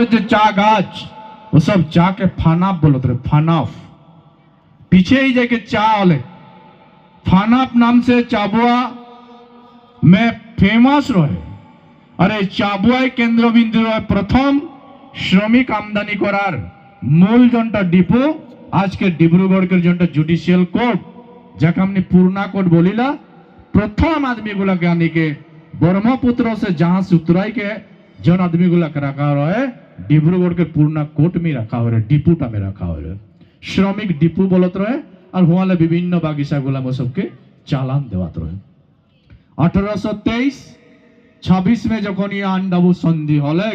जो चा गाछ वो सब चा के फानाफ बोलत रहे। फानाफ पीछे ही जाके चा वाले फानाफ नाम से चाबुआ में फेमस रहे। अरे चाबुआई केंद्र बिंदु रहे प्रथम श्रमिक आमदानी करार मूल जनटा डिपो आज के डिब्रुगढ़ के जनटा जुडिशियल कोर्ट जाके हमने पूर्णा कोर्ट बोलीला प्रथम आदमी गुला के आने के ब्रह्मपुत्र से जहां से उतराई के जन आदमी गुला के रखा हुआ है डिब्रुगढ़ के पूर्णा कोर्ट में रखा हुआ है, डिपोटा में रखा हुआ है। श्रमिक डिपो बोलत रहे और हुआ विभिन्न बागिचा गुला में सबके चालान देवात रहे। 1823-26 में जखन ये आंडाबू संधि हले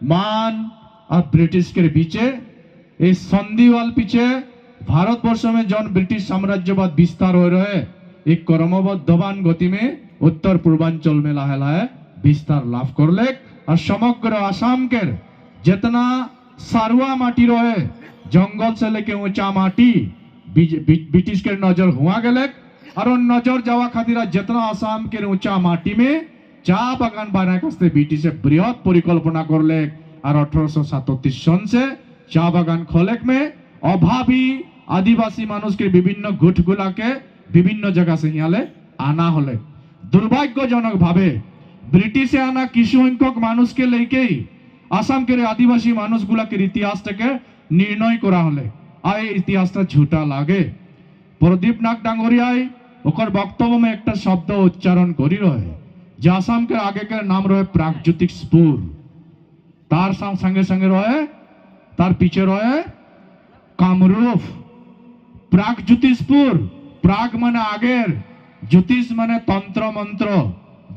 मान और ब्रिटिश के पीछे इस संधि वाल पीछे भारतवर्ष में जन ब्रिटिश साम्राज्यवाद विस्तार हो रहे एक क्रमबद्धवान गति में उत्तर पूर्वांचल में लाहे लाहे विस्तार लाभ कर ले और समग्र आसाम के जितना सारुआ माटी रहे जंगल से लेके ऊंचा माटी ब्रिटिश के नजर हुआ गले और नजर जावा खातिर जितना आसाम के ऊंचा माटी में चा बागान बनाए कास्ते ब्रिटिश बृहत परिकल्पना कर ले और 1837 सन से चा बागान खोलेक में अभावी आदिवासी मानुष के विभिन्न गुट गुला के विभिन्न जगह से यहाँ आना हले दुर्भाग्यजनक भावे ब्रिटिशे आना किछु संख्यक मानुष के लेके आसाम के आदिवासी मानुष गुला के इतिहास निर्णय करा हले आए इतिहास झूठा लागे। प्रदीप नाग डांगरियाई ओकर वक्तव्य में एक शब्द उच्चारण करी रहे जे आसाम के आगे के नाम रहे प्रागज्योतिषपुर तार संगे संगे रहे तार पीछे रहे कामरूप। प्रागज्योतिषपुर प्राग माने आगेर ज्योतिष माने तंत्र मंत्र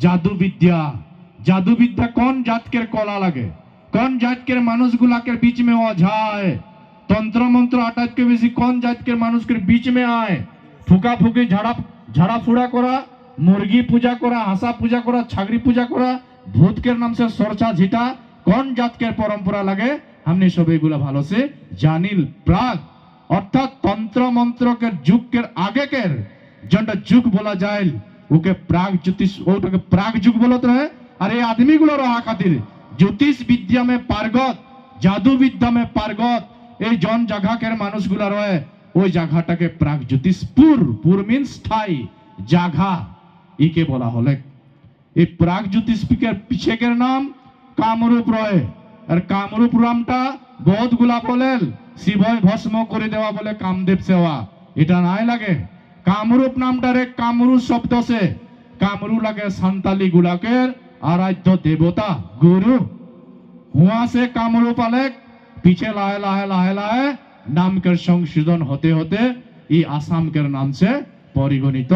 जादू विद्या कौन जात के कला लगे कौन जात के मानुष गुला के बीच में जाए तंत्र मंत्र आटात के बेसी कौन जात के मानुष के बीच में आए फुका फुकी झाड़ा फुड़ा करा मुर्गी पूजा करा हासा पूजा करा छागरी पूजा करा भूत के नाम से सरचा झीटा कौन जात के परंपरा लगे हमने सब एगुला भालो से जानिल। प्राग अर्थात तंत्र मंत्र के जुग के आगे के जंटा जुग बोला जाए ओके प्राग ज्योतिष ओके प्राग जुग बोलत रहे। अरे आदमी गुलो रहा खातिर ज्योतिष विद्या में पारगत जादू विद्या में पारगत ए जन जगह के मानुष गुला रहे ওই জায়গাটাকে প্রাগজ্যোতিষপুর পুর মিন্স ঠাই জায়গা ইকে বলা হলে এই প্রাগজ্যোতিষপুরের পিছেকের নাম কামরূপ রয়ে আর কামরূপ নামটা বহুত গুলা বলেন শিবয় ভস্ম করে দেওয়া বলে কামদেব সেবা এটা নাই লাগে। কামরূপ নামটারে কামরু শব্দ সে কামরু লাগে সান্তালি গুলাকের আরাধ্য দেবতা গুরু हुआ से कामरूप आलेक पीछे लाए लाए लाए लाए नाम के संशोधन होते होते ये आसाम के नाम से परिगणित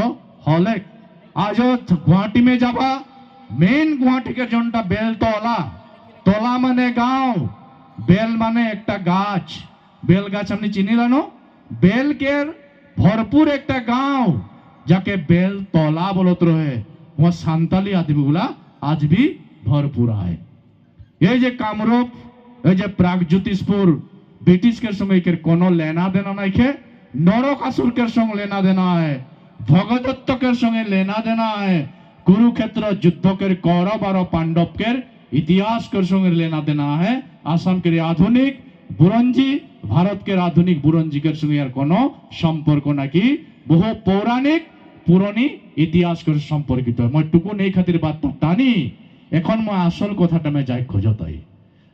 हले। आज गुवाहाटी में जाबा मेन गुवाहाटी के जनटा बेलतला तला माने गांव बेल माने एक गाछ बेल गाछ हमने चिनी लानो बेल के भरपूर एक गांव जाके बेलतला बोलत रहे वहां सांताली आदमी गुला आज भी भरपूर है। ये जे कामरूप ये जे प्रागज्योतिषपुर ब्रिटिश के संगे के कोनो लेना देना नहीं के नरकासुर के संग लेना देना है भगदत्त के संगे लेना देना है कुरुक्षेत्र युद्ध के कौरव और पांडव के इतिहास के संगे लेना देना है। आसाम के आधुनिक बुरंजी भारत के आधुनिक बुरंजी के संगे यार कोनो संपर्क ना कि बहु पौराणिक पुरानी इतिहास के संपर्कित है। मैं टुकु नहीं खातिर बात टानी এখন মই আসল কথাটা মে যাই খোঁজতাই।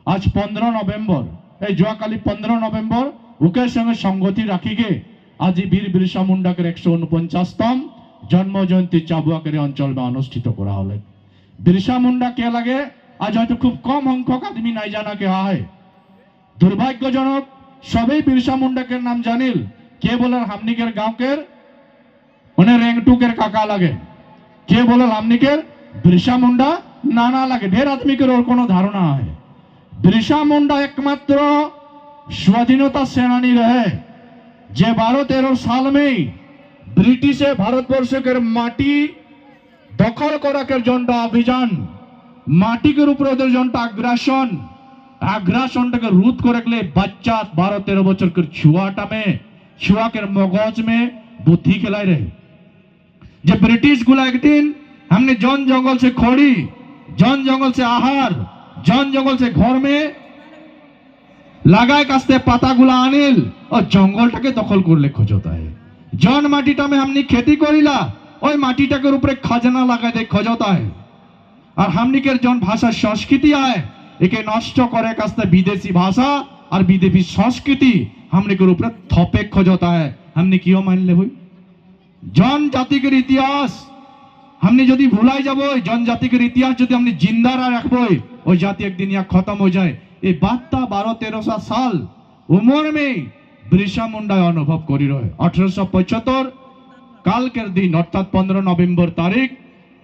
আজ 15 নভেম্বর এই জোয়াকালি 15 নভেম্বর উকের সঙ্গে সংগতি রাখিগে আজি বীর বিরসা মুন্ডাকে 149তম জন্ম জয়ন্তী চাবুয়াকের অঞ্চল में অনুষ্ঠিত করা হলে। বিরসা মুন্ডা কে লাগে আজ হয়তো খুব কম সংখ্যক আদমি নাই জানা কে হয় দুর্ভাগ্যজনক সবাই বিরসা মুন্ডাকে নাম জানিল কে বলে হামনিকের গাঁওকের মানে रेंगटूकेर काका লাগে কে বলে হামনিকের बिरसा मुंडा नाना लगे ढेर आदमी के और कोनो धारणा है। बिरसा मुंडा एकमात्र स्वाधीनता सेनानी रहे जे 12-13 साल में ब्रिटिशे भारतवर्ष के माटी दखल करा के जनता अभियान माटी के ऊपर जनता आग्रासन के रोध करे बच्चा 12-13 बच्चर के छुआटा में छुआ के मगज में बुद्धि खिलाई रहे जे ब्रिटिश गुला एक दिन हमने जन जंगल से खड़ी जन जंगल से आहार जन जंगल से घर में লাগায় কাস্তে পাতাগুলা আনিল ও জঙ্গলটাকে দখল করলে খোঁজতায় জন মাটিটা মে হামনি खेती করিলা ওই মাটিটাকে উপরে খাজনা লাগায় দে খোঁজতায় আর হামনিকের জন ভাষা সংস্কৃতি আয় একে নষ্ট করে কাস্তে বিদেশি ভাষা আর বিদেশি সংস্কৃতি হামনিকের উপরে থপে খোঁজতায় हमने क्यों मान ले भाई जनजाति के इतिहास हमने यदि भुलाई जाबो जनजाति के इतिहास यदि हमने जिंदा रखबो वो जाति एक दिन यहाँ खत्म हो जाए ये बात 1200-1300 साल उम्र में बिरसा मुंडा अनुभव करी रहे 1875 काल के दिन अर्थात 15 नवम्बर तारीख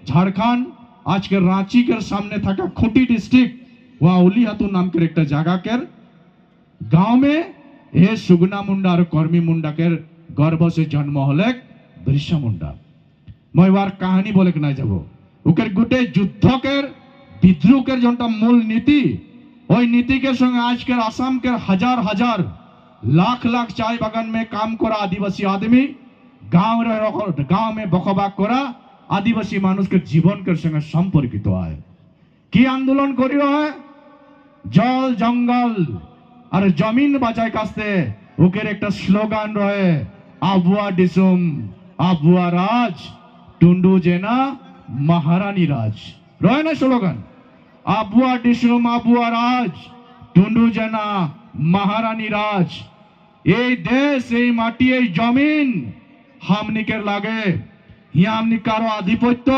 झारखंड आज के रांची के सामने था खूंटी डिस्ट्रिक्ट वहाँ उलीहातू नाम के एक जगह के गांव में ये सुगना मुंडा और कर्मी मुंडा के गर्भ से जन्म हले बिरसा मुंडा मैं बार कहानी बोले ना जब उकर गोटे युद्ध के विद्रोह के जोटा मूल नीति ওই নীতি के संग आज के आसाम के हजार हजार लाख लाख चाय बागान में काम करा आदिवासी आदमी गांव में बकबाक करा आदिवासी मानुष के जीवन के संग सम्पर्कित है कि आंदोलन करी है जल जंगल और जमीन बचाए कास्ते ओकर एक स्लोगान रहे आबुआ डिसुम आबुआ राज टुंडू जेना महारानी राज रहे ना स्लोगान आबुआ डिसुम आबुआ राज टुंडू जेना महारानी राज ये देश ये माटी ये जमीन हमनिकेर लागे यहाँ हमनी कारो आधिपत्य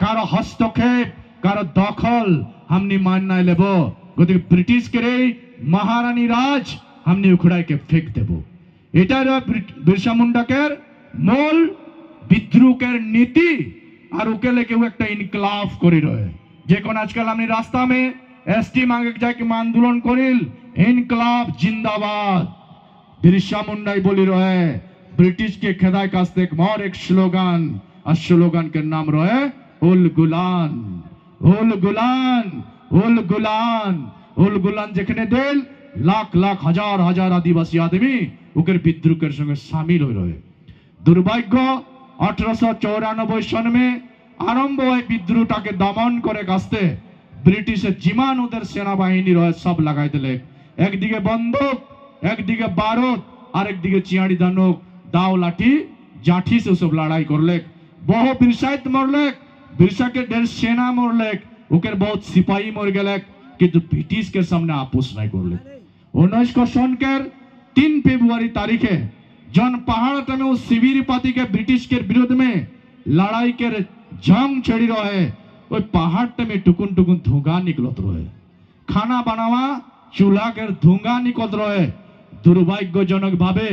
कारो हस्तक्षेप कारो दखल हमनी मानना लेबो गति ब्रिटिश के महारानी राज हमने उखड़ाई के फेंक देबो एटार बिरसा मुंडा के मूल विद्रोह के नीति और उके लेके वो एक इनकलाब करी रहे जेकोन आजकल हमने रास्ता में एसटी मांगे जाए कि आंदोलन करिल इनकलाब जिंदाबाद बिरसा मुंडाई बोली रहे ब्रिटिश के खेदाय कास्ते और एक स्लोगान और स्लोगान के नाम रहे उल गुलान उल गुलान उल गुलान उल गुलान जेखने दिल लाख लाख हजार हजार आदिवासी आदमी उकर विद्रोह के संगे शामिल हो रहे दुर्भाग्य 1894 सन में आरंभ हुए विद्रोहटा के दमन करे कास्ते ब्रिटिशे जिमान ओদের सेना बाहिनी रहे सब लगाई दिले एक दिके बंदूक एक दिके बारूद और एक दिके चियाड़ी दानुक दाव लाठी जाठी से सब लड़ाई करले बहु बिरसाइत मरले बिरसा के ढेर सेना मरले उकर बहुत सिपाही मर गए किंतु ब्रिटिश के सामने आपोस नहीं करले 1900 सन के 3 फरवरी तारीखे जन पहाड़ में उस शिविर पाती के ब्रिटिश के विरोध में लड़ाई के जंग छड़ी रहे ওই পাহাড়টা में टुकुन टुकुन धुआं निकलत रहे खाना बनावा चूल्हा के धुआं निकलत रहे दुर्भाग्यजनक भावे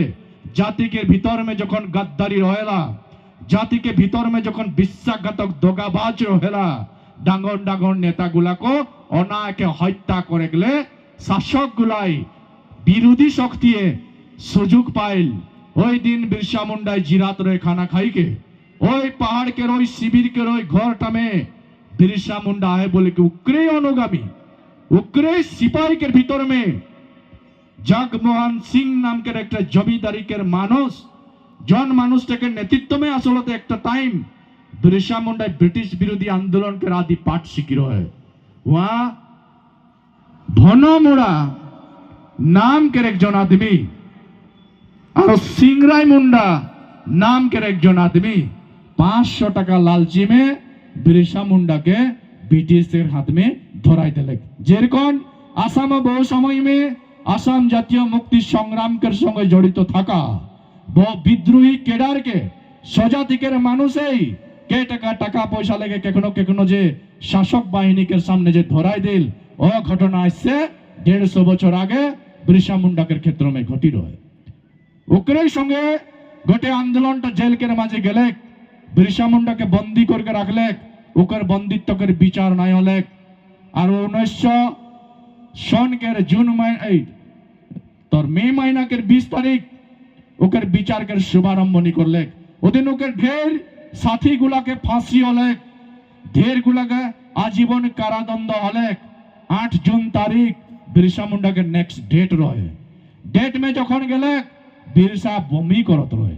जाति के भीतर में जखन गद्दारी रहेला जाति के भीतर में जखन विश्वासघातक दोगाबाज रहेला डांगर डांगर नेता गुला को अनायके हत्या करे गेले शासक गुलाई विरोधी शक्ति सुযোগ पाइल ওই दिन बिरसा मुंडाई जिरात रहे खाना खाई के ওই पहाड़ के रोई शिविर के रोई घरटा में बिरसा मुंडा है बोले कि उक्रे अनुगामी उक्रे सिपाही के भीतर में जगमोहन सिंह नाम के एक जमींदारी के मानुष जन मानुष के नेतृत्व में आसलते एक टाइम बिरसा मुंडा ब्रिटिश विरोधी आंदोलन के आदि पाठ शिखी रहे वहां भनमुड़ा नाम के एक जन आदमी और सिंगराई मुंडा नाम के एक जन आदमी 500 टाका लालची में बिरसा मुंडा के ब्रिटिश हाथ में धराई दिले जेरकन आसाम बहु समय में आसाम जातीय मुक्ति संग्राम के संगे जड़ित थाका बहु विद्रोही केडार के स्वजाति के मानुष के टाका पैसा लेके केखनो केखनो जे शासक बाहिनी के सामने जे धराई दिल ओ घटना से 150 बछर आगे बिरसा मुंडा के क्षेत्र में घटी रहे ओकरे संगे गोटे आंदोलन जेल के माझे गेले बिरसा मुंडा के बंदी करके रखले ओकर बंदित्व के विचार नहीं हले और 1900 सन के जून तोर मई महीना के 20 तारीख ओकर विचार के शुभारंभ नहीं करले ओदिन ओकर ढेर साथी गुला के फांसी हले ढेर गुला के आजीवन कारादंड हले 8 जून तारीख बिरसा मुंडा के नेक्स्ट डेट रहे डेट में जखन गेले बिरसा बमी करत रहे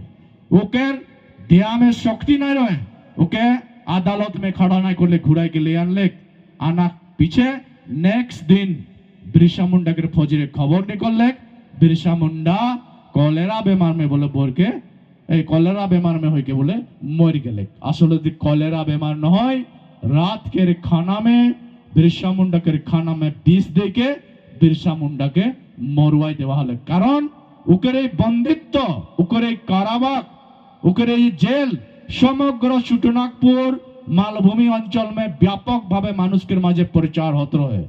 ओकर देहा में शक्ति नहीं रहे ओके अदालत में खड़ा नहीं कर ले घुराई के ले आनले आना पीछे नेक्स्ट दिन बिरसा मुंडा के फौजी खबर निकलले बिरसा मुंडा कलेरा बेमार में बोले बोर के कलेरा बेमार में होके बोले मर गए आसले कलेरा बेमार नय रात के खाना में बिरसा मुंडा के खाना में विष दे के बिरसा मुंडा के मरुआई देवा हले कारण उकेर बंदित्व उकेर कारावास उकेर जेल समग्र छोटनागपुर मालभूमि अंचल में व्यापक भावे मानुष के माझे प्रचार होते रहे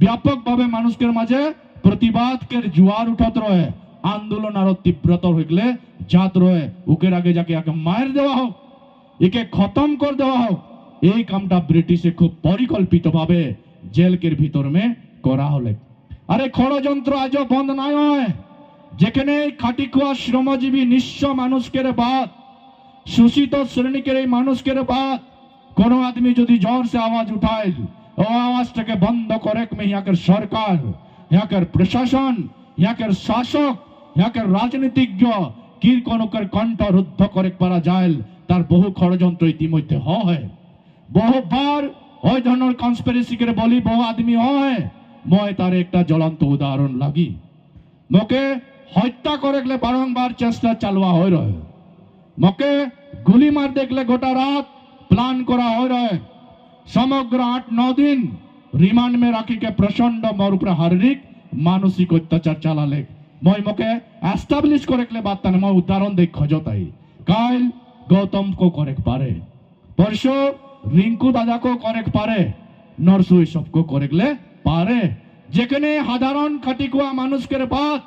व्यापक भावे मानुष के माझे प्रतिबाद के जुआर उठत रहे आंदोलन आरो तीव्रतर हो गले जात रहे उकेर आगे जाके आके मार देवा हो एके खत्म कर देवा हो এই কামটা ব্রিটিশে খুব পরিকল্পিত ভাবে জেলকের ভিতর में করা হলে আরে ষড়যন্ত্র আজও বন্ধ নাই হয় যেখানে খাটিখোয়া শ্রমজীবী নিঃস্ব মানুষের বাদ শোষিত শ্রেণীর এই মানুষের বাদ কোন आदमी যদি जोर से आवाज उठाए ও আওয়াজটাকে বন্ধ করে में यहाँ के सरकार यहाँ के प्रशासन यहाँ के शासक यहाँ के राजनीतिज्ञ কি কোনকের কণ্ঠ রুদ্ধ করে পারা যায় তার বহু ষড়যন্ত্র ইতিমধ্যে হয় बहुबार ওই ধরনের কনস্পিরেসি করে বলি বহু आदमी হয় মই তার একটা জ্বলন্ত উদাহরণ লাগি মকে হত্যা করে গেলে বারংবার চেষ্টা চালুয়া হয়ে রহে মকে গুলি মার দেখলে গোটা রাত প্ল্যান করা হয়ে রহে সমগ্র 8-9 दिन রিমান্ড में রাখি के प्रचंड मोर ऊपर शारीरिक मानसिक अत्याचार चालाले মই মকে এস্টাবলিশ করে গেলে বাত না মই উদাহরণ দেখ খোঁজতাই কাল गौतम को करे पारे परसों रिंकू दादा को करे पारे नरसुई सबको करे गले पारे जेखने साधारण खाटिखोआ मानुषेर बात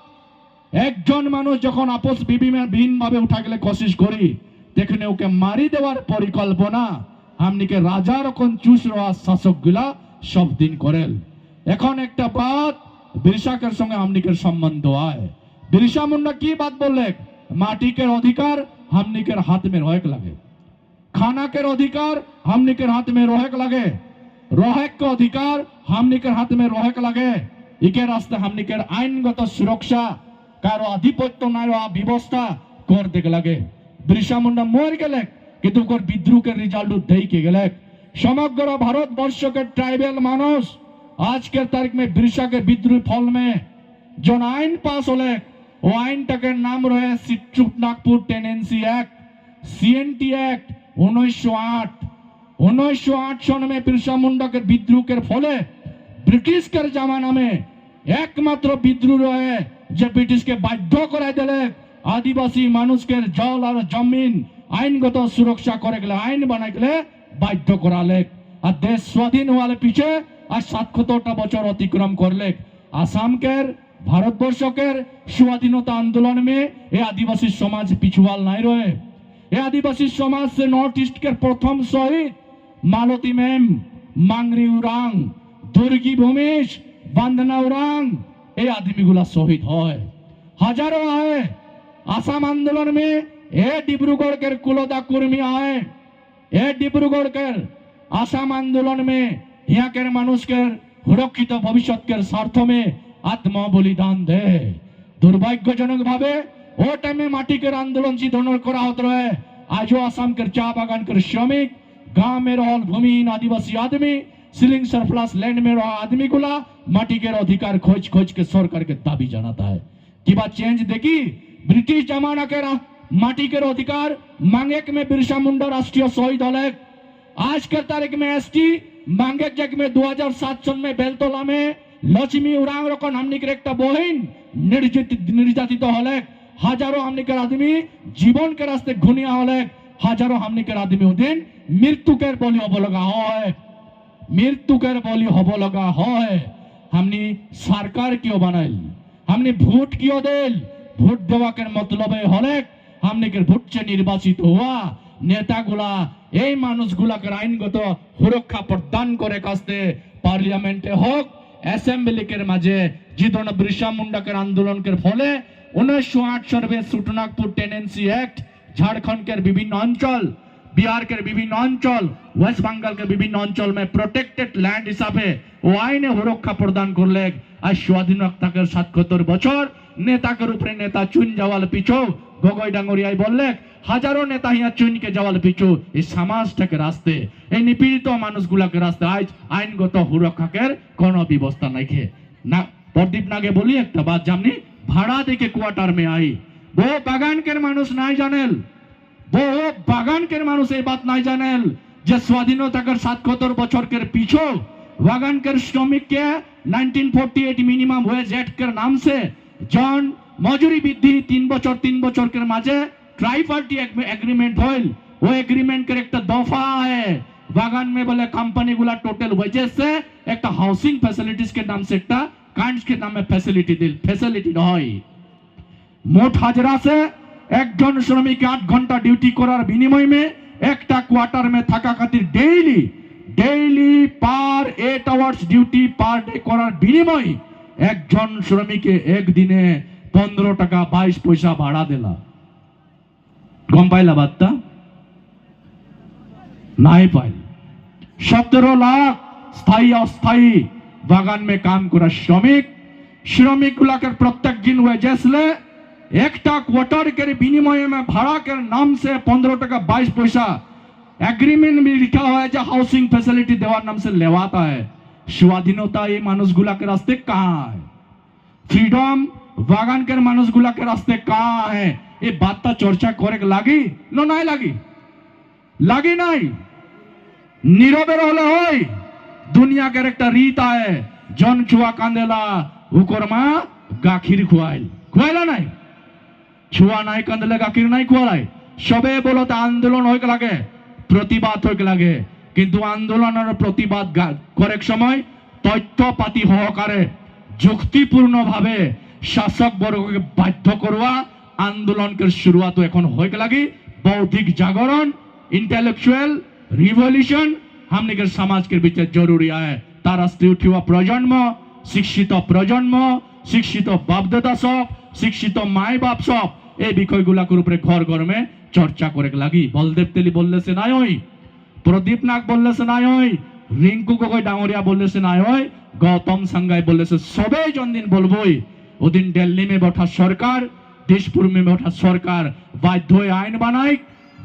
एकजन मानुष जखन आपस विभिन्न भावे उठा गले कोशिश करी तेखने ओके मारी देवार परिकल्पना हमनिके राजा रकम चूस रहा शासक गुला सब दिन करेल एखन एकटा बात बिरसाकेर संगे हमनिकेर सम्बन्ध आय बिरसा मुंडा की बात बोलले माटी के अधिकार हमनिकेर हाथ में रहेक लगे खाना के अधिकार हमनिकेर हाथ में रहेक लगे रहेक के अधिकार हमनिकेर हाथ में रहेक लगे इके रास्ते हमनिकेर आईनगत सुरक्षा कारो आधिपत्य नाय व्यवस्था कर देख लगे बिरसा मुंडा मर गेले किन्तु ओकर विद्रोह के रिजल्ट देई के गेले समग्र भारतवर्ष के ट्राइबल मानुष आज के तारीख में बिरसा के विद्रोह फल में जो आईन पास होले वो आईन के नाम रहे Chhotanagpur tenancy act CNT act 1908 सन में बिरसा मुंडा के विद्रोह के फले ब्रिटिश के जमाना में एकमात्र विद्रोह रहे जो ब्रिटिश के बाध्य कराई दिले आदिवासी मानुष के जल और जमीन आईनगत सुरक्षा करे गले आईन बनाई गले बाध्य कराले और देश स्वाधीन होवाले पीछे आज ৭৭টা বছর अतिक्रम करले आसाम के भारतवर्ष के स्वाधीनता आंदोलन में ये आदिवासी समाज पिछुआल नहीं रहे ये आदिवासी समाज से नॉर्थ ईस्ट के प्रथम शहीद मालती मैम मांगरी उरांग दुर्गी भूमिश बंदना उरांग ये आदमी गुला शहीद है हजारों आए आसाम आंदोलन में ये डिब्रूगढ़ के कुलदा कुर्मी आए ये डिब्रूगढ़ के आसाम आंदोलन में यहाँ के मानुष के सुरक्षित भविष्य के स्वार्थ में आत्म बलिदान दे दुर्भाग्यजनक भावे वो टाइम में माटी के आंदोलन जी धरण करा होते रहे आज आसाम के चा बागान के श्रमिक गांव में रहल भूमिहीन आदिवासी आदमी सीलिंग सरप्लस लैंड में रहा आदमी गुला माटी के अधिकार खोज खोज के सरकार के दाबी जनाता है कि बात चेंज देखी ब्रिटिश जमाना के माटी के अधिकार मांगे में बिरसा मुंडा राष्ट्रीय शहीद हले आज के तारीख में एसटी मांगे जग में 2007 सन में बेलतला में लक्ष्मी उरांग रकम हमनी के एक बहिन निर्यातित हले हजारों हमनी के आदमी जीवन के रास्ते घुनिया हले हजारों हमनी के आदमी दिन मृत्यु के बलि हब लगा है मृत्यु के बलि हब लगा है हमनी सरकार क्यों बनाइल हमनी भोट क्यों दिल भोट देवा के मतलब हले हमनी के भोट से निर्वाचित हुआ नेतागुला এই মানুষগুলাকে আইনগত সুরক্ষা প্রদান করে কাস্তে পার্লামেন্টে হোক অ্যাসেম্বলি के মাঝে যে ধরনের বিরসা মুন্ডা के आंदोलन के ফলে 1908 सन में छोटनागपुर टेनेंसी एक्ट झारखंड के विभिन्न अंचल बिहार के विभिन्न अंचल वेस्ट बंगाल के विभिन्न अंचल में प्रोटेक्टेड लैंड हिसाबे वो आईने सुरक्षा प्रदान करले आज स्वाधीनता के ৭৭ বছর नेता के ऊपर नेता चुन जावाल पिछो गगৈ डांगरिया बोलले हजारों नेता यहाँ चुन के जावाल पिछो इस समाज के रास्ते निपीड़ित मानुषगुला के रास्ते आज आईनगत सुरक्षा के कोनो व्यवस्था नहीं ना प्रदीप नागे बोली एक बात जामनी भाड़ा देके क्वार्टर में आई वो बागान के मानुष नहीं जानेल वो बागान के मानुष ये बात नहीं जानेल যে স্বাধীনতার ৭৭ বছরের পিছু বাগানকের শ্রমিককে 1948 মিনিমাম ওয়েজ एक्ट नाम से जन मजूरी बृद्धि 3 बছর के माঝে ट्राइपार्टी एग्रीमेंट होल वो एग्रीमेंट के एक दफा है बागान में बोले कंपनी गुला टोटल वेजेस से एक हाउसिंग फैसिलिटीज के नाम से एक काइंड्स के नाम में फैसिलिटी दिल फैसिलिटी नय मोट हाजरा से एक जन श्रमिक 8 घंटा ड्यूटी करार विनिमय में एक क्वार्टर में थाका खातिर डेली डेली पर 8 आवर्स ड्यूटी पर डे करार विनिमय एक जन श्रमिक एक दिने 15 টাকা 22 পয়সা भाड़ा दिला गम पाइला बात नहीं पाइल 17 लाख स्थायी अस्थायी बागान में काम करा श्रमिक गुलाकर प्रत्येक दिन वेजेस ले एक क्वार्टर के विनिमय में भाड़ा के नाम से 15 টাকা 22 পয়সা एग्रीमेंट में लिखा हुआ है जो हाउसिंग फैसिलिटी देवार नाम से लेवाता है स्वाधीनता ये मानुष गुला के रास्ते कहाँ है फ्रीडम बागान के मानुष गुला के रास्ते कहाँ है ये बात चर्चा करे लागी न नहीं लागी लागी नहीं नीरवे रहले होय दुनिया के एक रीत है जन छुआ कांदेला उकर मा गाखिर खुआइल खुआइला नहीं छुआ नहीं कांदले गाखिर नहीं खुआलाई सबे बोलो तो आंदोलन होय लागे प्रतिबाद होय लागे किंतु आंदोलन और प्रतिबाद करेक समय तथ्यपाती सहकारे যুক্তিপূর্ণ ভাবে শাসক বর্গকে বাধ্য করवा आंदोलन के शुरुआत এখন होय लागी बौद्धिक जागरण इंटेलेक्चुअल रिवोल्यूशन हमने के समाज के बीच जरूरी है तार रास्ते उठा प्रजन्म शिक्षित बापदादा सब शिक्षित माय बाप सब এই বিষয়গুলোর উপরে ঘর ঘর में चर्चा करे लगी बलदेव तेली बोलले से নাই होय प्रदीप नाग बोलले से নাই होय रिंकू गगৈ डांगरिया बोलले से নাই होय गौतम संगाई बोलले से सबे जन दिन बोलबोई ওদিন दिल्ली में बैठा सरकार दिसपुर में बैठा सरकार बाध्य आईन बनाई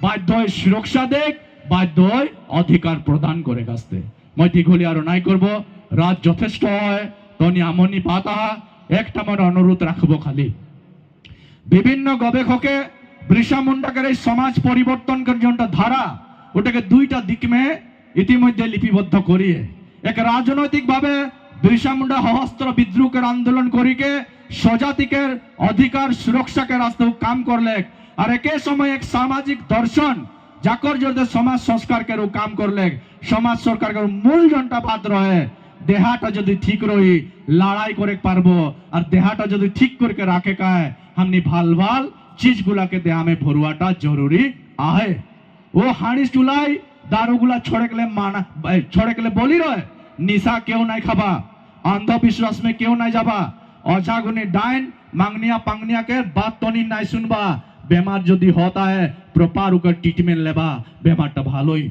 बाध्य सुरक्षा देख बाध्य अधिकार प्रदान करे गास्ते मैं दीघली आरो नाई करब रात যথেষ্ট হয় तनी আমনি पाता एक अनुरोध राखबो खाली विभिन्न गवेषके बिरसा मुंडाके समाज परिवर्तन जो धारा ওটাকে দুইটা दिक में इतिमध्ये लिपिबद्ध करिए एक राजनैतिक भावे बिरसा मुंडा सशस्त्र विद्रोह के आंदोलन करिके स्वजाति के अधिकार सुरक्षा के रास्ते काम करले और एक समय एक सामाजिक दर्शन जाकर जो समाज संस्कार के काम करले समाज सरकार के मूल जनता बात रहे देहाटा जो ठीक रही लड़ाई करे पारबो और देहाटा जो ठीक करके राखे का है हमनी भाल भाल चीज गुला के देहा में भरुआटा जरूरी आहे वो हानिस चुलाई दारू गुला छोड़े के लिए माना छोड़े के लिए बोली रहे निशा क्यों नहीं खाबा अंधविश्वास में क्यों नहीं जाबा अजागुनी डाइन मांगनिया पांगनिया के बात तो नहीं सुनबा बेमार यदि होता है प्रपार उकर ट्रीटमेंट लेबा बेमारटा भालोई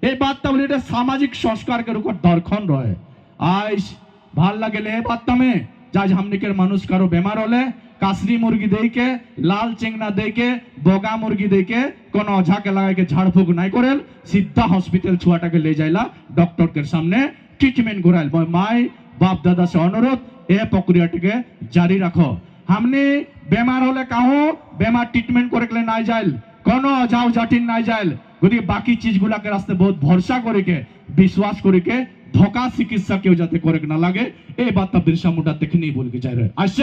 এই বার্তা বলি এটা সামাজিক সংস্কারের উপর দরখন রয়ে আজ ভাল লাগলে এই বার্তা में যাজ हमनिकर মানুষ কারো বেমার হলে कासरी मुर्गी दे के लाल चेंगना दे के बोगा मुर्गी दे के कोनो ओझा के लगा के झाड़ फूक नहीं करेल सीधा हॉस्पिटल छुआटा के ले जाइला डॉक्टर के सामने ट्रीटमेंट कराइल माई बाप दादा से अनुरोध ए प्रक्रियाटिके जारी रखो हमने बेमार होले काहो बेमार ट्रीटमेंट करे के नहीं जाइल कोनो ओझा उझाटिन नहीं जाइल गति बाकी चीज गुला के रास्ते बहुत भरोसा करे के विश्वास करे के धोखा चिकित्सा केउ जाते करे के ना लागे ए बात बिरसा मुंडा देखनी बोल के जाय रहे आज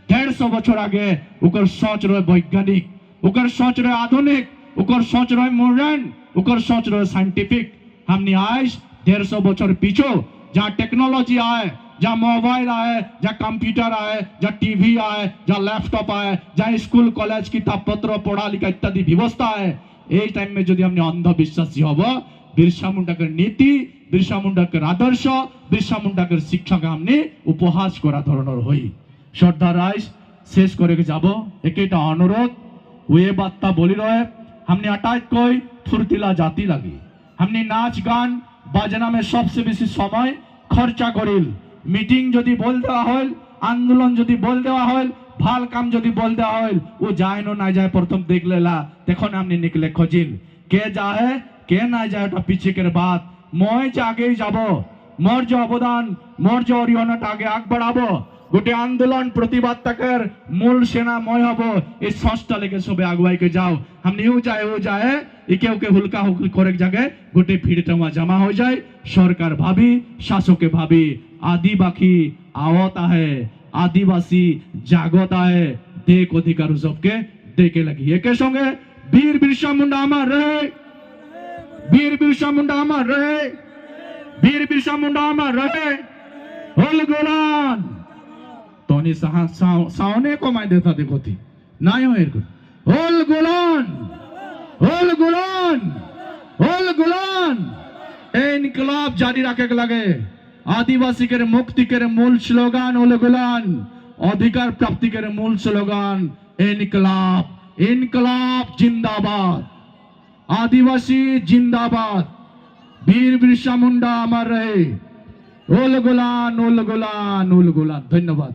150 बछर आगे ओकर सोच रहे वैज्ञानिक ओकर सोच रहे आधुनिक ओकर सोच रहे मॉडर्न ओकर सोच रहे साइंटिफिक हमने आज 150 बछर पीछे जहाँ टेक्नोलॉजी आए जहाँ मोबाइल आए जहाँ कंप्यूटर आए जहाँ टीवी आए जहाँ लैपटॉप आए जहाँ स्कूल कॉलेज किताब पत्र पढ़ा लिखा इत्यादि व्यवस्था है এই टाइम में যদি हमने अंधविश्वासी हब बिरसा मुंडा के नीति बिरसा मुंडा के आदर्श बिरसा मुंडा के शिक्षा के हमने उपहास करा धरनर हई श्रद्धा राइस शेष करे যাব एकेटा अनुरोध वे बार्ता बोली रहे हमने अटाइट कोई फुर्तिला जाति लगी हमने नाच गान बाजना में सबसे बेसी समय खर्चा करिल मीटिंग जदि बोल देवा हल आंदोलन जदि बोल देवा हल ভাল কাম যদি বল দেওয়া হয় ও যায় না যায় প্রথম দেখ লেলা তখন हमने निकले खोजिल के जाए के ना जाए ওটা পিছিকের বাত মই যে আগেই যাব মৌর্য অবদান মৌর্য অরিহণাটা আগে আগ বাড়াবো গোটে আন্দোলন প্রতিবাদ তাকের মূল সেনা ময় হব এই সংস্থা লেগে সবে আগুয়াইকে যাও हमने ও যায় একে ওকে হুলকা হুলকি করে জায়গায় গোটে ভিড়টা জমা হয়ে যায় সরকার ভাবি শাসকে ভাবি আদিবাসী आवत है आदिवासी जागत है देख अधिकार सबके देखे लगी एक संगे वीर बिरसा मुंडा अमर रहे वीर बिरसा मुंडा अमर रहे वीर बिरसा मुंडा अमर रहे होल गोलान तोनी सावने को मैं देता देखो थी ना हो होल गोलान होल गोलान होल गोलान इनकलाब जारी रखे लगे आदिवासी के मुक्ति के मूल स्लोगान होल गोलान अधिकार प्राप्ति के मूल स्लोगान इनकलाब इनकलाब जिंदाबाद आदिवासी जिंदाबाद वीर बिरसा मुंडा अमर रहे ओल गोलान धन्यवाद।